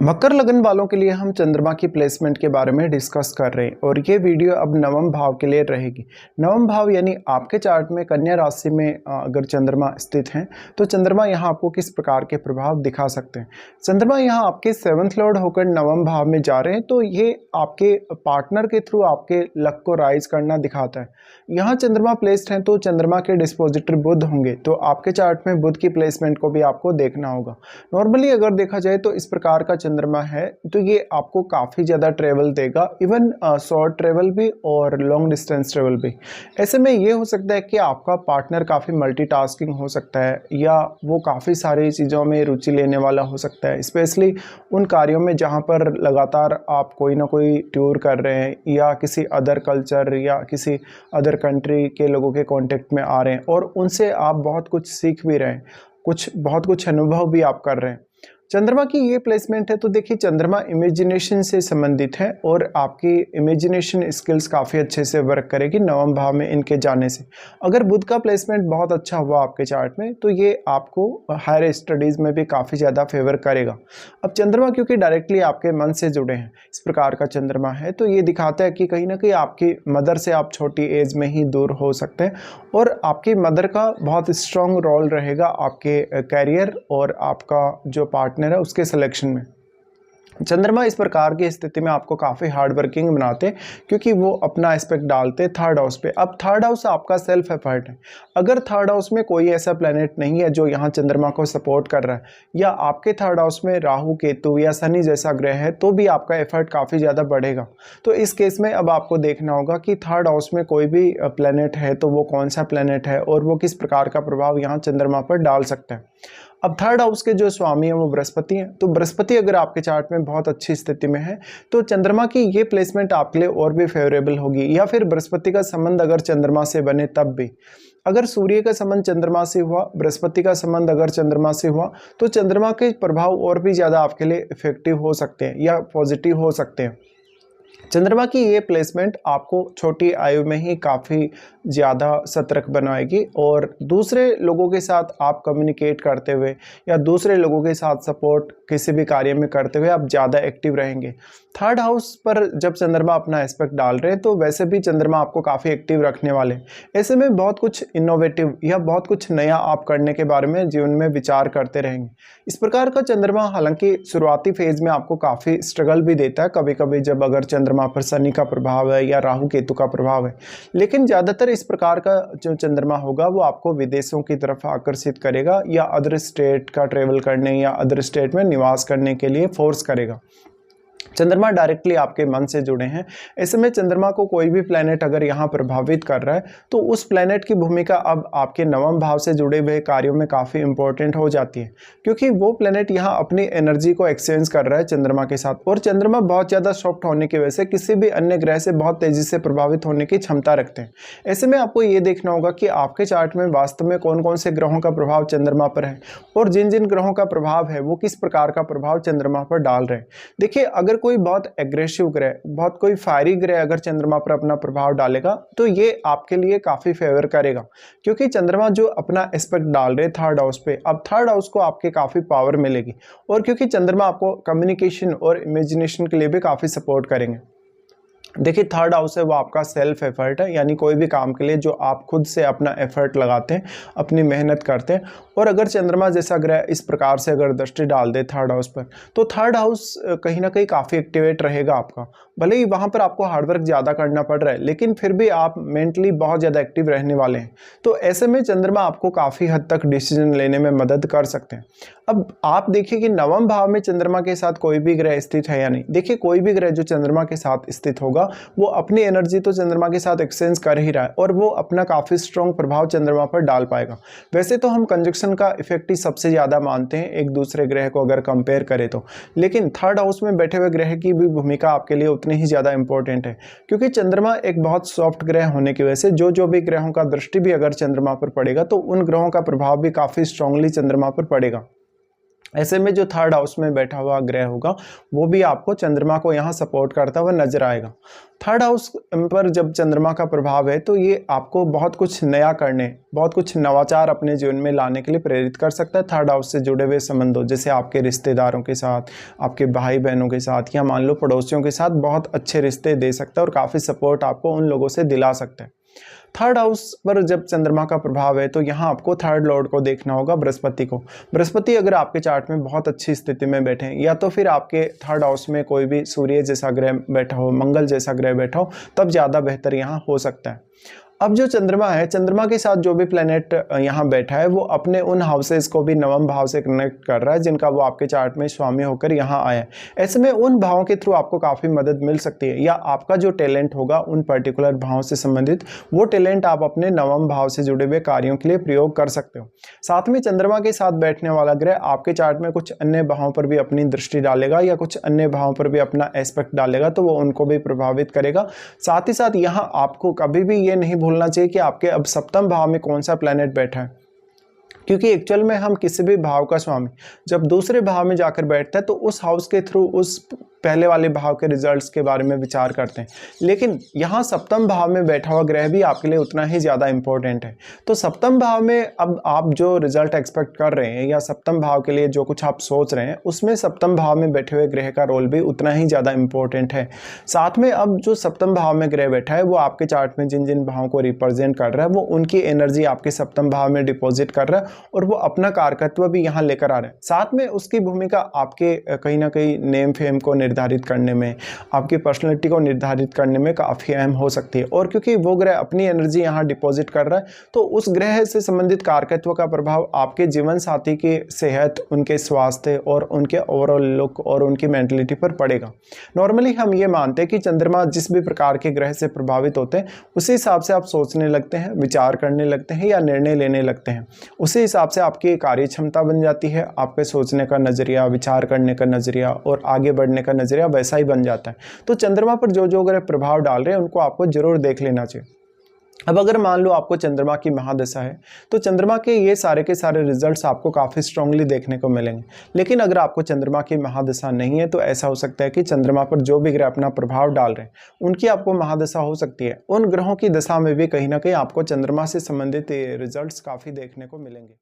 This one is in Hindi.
मकर लगन वालों के लिए हम चंद्रमा की प्लेसमेंट के बारे में डिस्कस कर रहे हैं और ये वीडियो अब नवम भाव के लिए रहेगी। नवम भाव यानी आपके चार्ट में कन्या राशि में अगर चंद्रमा स्थित हैं तो चंद्रमा यहाँ आपको किस प्रकार के प्रभाव दिखा सकते हैं। चंद्रमा यहाँ आपके 7th लॉर्ड होकर नवम भाव में जा रहे हैं तो ये आपके पार्टनर के थ्रू आपके लक को राइज करना दिखाता है। यहाँ चंद्रमा प्लेस्ड हैं तो चंद्रमा के डिस्पोजिटर बुध होंगे, तो आपके चार्ट में बुध की प्लेसमेंट को भी आपको देखना होगा। नॉर्मली अगर देखा जाए तो इस प्रकार का चंद्रमा है तो ये आपको काफ़ी ज़्यादा ट्रेवल देगा, इवन शॉर्ट ट्रेवल भी और लॉन्ग डिस्टेंस ट्रेवल भी। ऐसे में ये हो सकता है कि आपका पार्टनर काफ़ी मल्टीटास्किंग हो सकता है या वो काफ़ी सारी चीज़ों में रुचि लेने वाला हो सकता है, स्पेशली उन कार्यों में जहाँ पर लगातार आप कोई ना कोई टूर कर रहे हैं या किसी अदर कल्चर या किसी अदर कंट्री के लोगों के कांटेक्ट में आ रहे हैं और उनसे आप बहुत कुछ सीख भी रहे हैं, बहुत कुछ अनुभव भी आप कर रहे हैं। चंद्रमा की ये प्लेसमेंट है तो देखिए चंद्रमा इमेजिनेशन से संबंधित है और आपकी इमेजिनेशन स्किल्स काफ़ी अच्छे से वर्क करेगी नवम भाव में इनके जाने से। अगर बुध का प्लेसमेंट बहुत अच्छा हुआ आपके चार्ट में तो ये आपको हायर स्टडीज़ में भी काफ़ी ज़्यादा फेवर करेगा। अब चंद्रमा क्योंकि डायरेक्टली आपके मन से जुड़े हैं, इस प्रकार का चंद्रमा है तो ये दिखाता है कि कहीं ना कहीं आपकी मदर से आप छोटी एज में ही दूर हो सकते हैं और आपकी मदर का बहुत स्ट्रॉन्ग रोल रहेगा आपके कैरियर और आपका जो पार्टनर है उसके सिलेक्शन में। चंद्रमा इस प्रकार की स्थिति में आपको काफ़ी हार्ड वर्किंग बनाते हैं क्योंकि वो अपना एस्पेक्ट डालते हैं थर्ड हाउस पे। अब थर्ड हाउस आपका सेल्फ एफर्ट है। अगर थर्ड हाउस में कोई ऐसा प्लेनेट नहीं है जो यहाँ चंद्रमा को सपोर्ट कर रहा है या आपके थर्ड हाउस में राहु केतु या शनि जैसा ग्रह है तो भी आपका एफर्ट काफ़ी ज़्यादा बढ़ेगा। तो इस केस में अब आपको देखना होगा कि थर्ड हाउस में कोई भी प्लेनेट है तो वो कौन सा प्लेनेट है और वो किस प्रकार का प्रभाव यहाँ चंद्रमा पर डाल सकता है। अब थर्ड हाउस के जो स्वामी हैं वो बृहस्पति हैं, तो बृहस्पति अगर आपके चार्ट में बहुत अच्छी स्थिति में है तो चंद्रमा की ये प्लेसमेंट आपके लिए और भी फेवरेबल होगी। या फिर बृहस्पति का संबंध अगर चंद्रमा से बने तब भी, अगर सूर्य का संबंध चंद्रमा से हुआ, बृहस्पति का संबंध अगर चंद्रमा से हुआ तो चंद्रमा के प्रभाव और भी ज़्यादा आपके लिए इफेक्टिव हो सकते हैं या पॉजिटिव हो सकते हैं। चंद्रमा की ये प्लेसमेंट आपको छोटी आयु में ही काफ़ी ज़्यादा सतर्क बनाएगी और दूसरे लोगों के साथ आप कम्युनिकेट करते हुए या दूसरे लोगों के साथ सपोर्ट किसी भी कार्य में करते हुए आप ज़्यादा एक्टिव रहेंगे। थर्ड हाउस पर जब चंद्रमा अपना एस्पेक्ट डाल रहे हैं तो वैसे भी चंद्रमा आपको काफ़ी एक्टिव रखने वाले हैं। ऐसे में बहुत कुछ इनोवेटिव या बहुत कुछ नया आप करने के बारे में जीवन में विचार करते रहेंगे। इस प्रकार का चंद्रमा हालांकि शुरुआती फेज में आपको काफ़ी स्ट्रगल भी देता है कभी कभी, जब अगर चंद्रमा पर शनि का प्रभाव है या राहु केतु का प्रभाव है, लेकिन ज़्यादातर इस प्रकार का जो चंद्रमा होगा वो आपको विदेशों की तरफ आकर्षित करेगा या अदर स्टेट का ट्रेवल करने या अदर स्टेट में निवास करने के लिए फोर्स करेगा। चंद्रमा डायरेक्टली आपके मन से जुड़े हैं। ऐसे में चंद्रमा को कोई भी प्लेनेट अगर यहाँ प्रभावित कर रहा है तो उस प्लेनेट की भूमिका अब आपके नवम भाव से जुड़े हुए कार्यों में काफ़ी इंपॉर्टेंट हो जाती है क्योंकि वो प्लेनेट यहाँ अपनी एनर्जी को एक्सचेंज कर रहा है चंद्रमा के साथ। और चंद्रमा बहुत ज़्यादा सॉफ्ट होने की वजह से किसी भी अन्य ग्रह से बहुत तेज़ी से प्रभावित होने की क्षमता रखते हैं। ऐसे में आपको ये देखना होगा कि आपके चार्ट में वास्तव में कौन कौन से ग्रहों का प्रभाव चंद्रमा पर है और जिन जिन ग्रहों का प्रभाव है वो किस प्रकार का प्रभाव चंद्रमा पर डाल रहे हैं। देखिए अगर कोई बहुत एग्रेसिव ग्रह, बहुत कोई फायरी ग्रह अगर चंद्रमा पर अपना प्रभाव डालेगा तो ये आपके लिए काफी फेवर करेगा क्योंकि चंद्रमा जो अपना एस्पेक्ट डाल रहे थर्ड हाउस पे, अब थर्ड हाउस को आपके काफी पावर मिलेगी और क्योंकि चंद्रमा आपको कम्युनिकेशन और इमेजिनेशन के लिए भी काफी सपोर्ट करेंगे। देखिए थर्ड हाउस है वो आपका सेल्फ एफर्ट है, यानी कोई भी काम के लिए जो आप खुद से अपना एफर्ट लगाते हैं, अपनी मेहनत करते हैं। और अगर चंद्रमा जैसा ग्रह इस प्रकार से अगर दृष्टि डाल दे थर्ड हाउस पर तो थर्ड हाउस कहीं ना कहीं काफ़ी एक्टिवेट रहेगा आपका। भले ही वहाँ पर आपको हार्डवर्क ज़्यादा करना पड़ रहा है लेकिन फिर भी आप मेंटली बहुत ज़्यादा एक्टिव रहने वाले हैं। तो ऐसे में चंद्रमा आपको काफ़ी हद तक डिसीजन लेने में मदद कर सकते हैं। अब आप देखिए कि नवम भाव में चंद्रमा के साथ कोई भी ग्रह स्थित है या नहीं। देखिए कोई भी ग्रह जो चंद्रमा के साथ स्थित होगा वो अपनी एनर्जी तो चंद्रमा के साथ एक्सचेंज कर ही रहा है और वो अपना काफ़ी स्ट्रॉन्ग प्रभाव चंद्रमा पर डाल पाएगा। वैसे तो हम कंजक्शन का इफेक्ट ही सबसे ज़्यादा मानते हैं एक दूसरे ग्रह को अगर कंपेयर करें तो, लेकिन थर्ड हाउस में बैठे हुए ग्रह की भी भूमिका आपके लिए उतनी ही ज़्यादा इंपॉर्टेंट है क्योंकि चंद्रमा एक बहुत सॉफ्ट ग्रह होने की वजह से जो भी ग्रहों का दृष्टि भी अगर चंद्रमा पर पड़ेगा तो उन ग्रहों का प्रभाव भी काफ़ी स्ट्रांगली चंद्रमा पर पड़ेगा। ऐसे में जो थर्ड हाउस में बैठा हुआ ग्रह होगा वो भी आपको चंद्रमा को यहाँ सपोर्ट करता हुआ नजर आएगा। थर्ड हाउस पर जब चंद्रमा का प्रभाव है तो ये आपको बहुत कुछ नया करने, बहुत कुछ नवाचार अपने जीवन में लाने के लिए प्रेरित कर सकता है। थर्ड हाउस से जुड़े हुए संबंधों, जैसे आपके रिश्तेदारों के साथ, आपके भाई बहनों के साथ, या मान लो पड़ोसियों के साथ बहुत अच्छे रिश्ते दे सकता है और काफ़ी सपोर्ट आपको उन लोगों से दिला सकता है। थर्ड हाउस पर जब चंद्रमा का प्रभाव है तो यहाँ आपको थर्ड लॉर्ड को देखना होगा, बृहस्पति को। बृहस्पति अगर आपके चार्ट में बहुत अच्छी स्थिति में बैठे हैं, या तो फिर आपके थर्ड हाउस में कोई भी सूर्य जैसा ग्रह बैठा हो, मंगल जैसा ग्रह बैठा हो, तब ज़्यादा बेहतर यहाँ हो सकता है। अब जो चंद्रमा है, चंद्रमा के साथ जो भी प्लेनेट यहाँ बैठा है वो अपने उन हाउसेस को भी नवम भाव से कनेक्ट कर रहा है जिनका वो आपके चार्ट में स्वामी होकर यहाँ आया है। ऐसे में उन भावों के थ्रू आपको काफ़ी मदद मिल सकती है, या आपका जो टैलेंट होगा उन पर्टिकुलर भावों से संबंधित, वो टैलेंट आप अपने नवम भाव से जुड़े हुए कार्यों के लिए प्रयोग कर सकते हो। साथ में चंद्रमा के साथ बैठने वाला ग्रह आपके चार्ट में कुछ अन्य भावों पर भी अपनी दृष्टि डालेगा, या कुछ अन्य भावों पर भी अपना एस्पेक्ट डालेगा, तो वो उनको भी प्रभावित करेगा। साथ ही साथ यहाँ आपको कभी भी ये नहीं भूलना चाहिए कि आपके अब सप्तम भाव में कौन सा प्लैनेट बैठा है, क्योंकि एक्चुअल में हम किसी भी भाव का स्वामी जब दूसरे भाव में जाकर बैठता है तो उस हाउस के थ्रू उस पहले वाले भाव के रिजल्ट्स के बारे में विचार करते हैं। लेकिन यहाँ सप्तम भाव में बैठा हुआ ग्रह भी आपके लिए उतना ही ज़्यादा इंपॉर्टेंट है। तो सप्तम भाव में अब आप जो रिजल्ट एक्सपेक्ट कर रहे हैं, या सप्तम भाव के लिए जो कुछ आप सोच रहे हैं, उसमें सप्तम भाव में बैठे हुए ग्रह का रोल भी उतना ही ज़्यादा इंपॉर्टेंट है। साथ में अब जो सप्तम भाव में ग्रह बैठा है वो आपके चार्ट में जिन जिन भावों को रिप्रेजेंट कर रहा है वो उनकी एनर्जी आपके सप्तम भाव में डिपॉजिट कर रहा है, और वो अपना कारकत्व भी यहाँ लेकर आ रहा है। साथ में उसकी भूमिका आपके कहीं ना कहीं नेम फेम को निर्धारित करने में, आपकी पर्सनैलिटी को निर्धारित करने में काफ़ी अहम हो सकती है। और क्योंकि वो ग्रह अपनी एनर्जी यहाँ डिपॉजिट कर रहा है तो उस ग्रह से संबंधित कारकत्व का प्रभाव आपके जीवन साथी की सेहत, उनके स्वास्थ्य और उनके ओवरऑल लुक और उनकी मेंटलिटी पर पड़ेगा। नॉर्मली हम ये मानते हैं कि चंद्रमा जिस भी प्रकार के ग्रह से प्रभावित होते हैं उसी हिसाब से आप सोचने लगते हैं, विचार करने लगते हैं, या निर्णय लेने लगते हैं। उसी हिसाब से आपकी कार्य क्षमता बन जाती है, आपके सोचने का नज़रिया, विचार करने का नज़रिया और आगे बढ़ने का नज़रिया वैसा ही बन जाता है। तो चंद्रमा पर जो जो ग्रह प्रभाव डाल रहे हैं उनको आपको जरूर देख लेना चाहिए। अब अगर मान लो आपको चंद्रमा की महादशा है तो चंद्रमा के ये सारे के सारे रिजल्ट्स आपको काफ़ी स्ट्रांगली देखने को मिलेंगे। लेकिन अगर आपको चंद्रमा की महादशा नहीं है तो ऐसा हो सकता है कि चंद्रमा पर जो भी ग्रह अपना प्रभाव डाल रहे हैं उनकी आपको महादशा हो सकती है। उन ग्रहों की दशा में भी कहीं ना कहीं आपको चंद्रमा से संबंधित रिजल्ट्स काफ़ी देखने को मिलेंगे।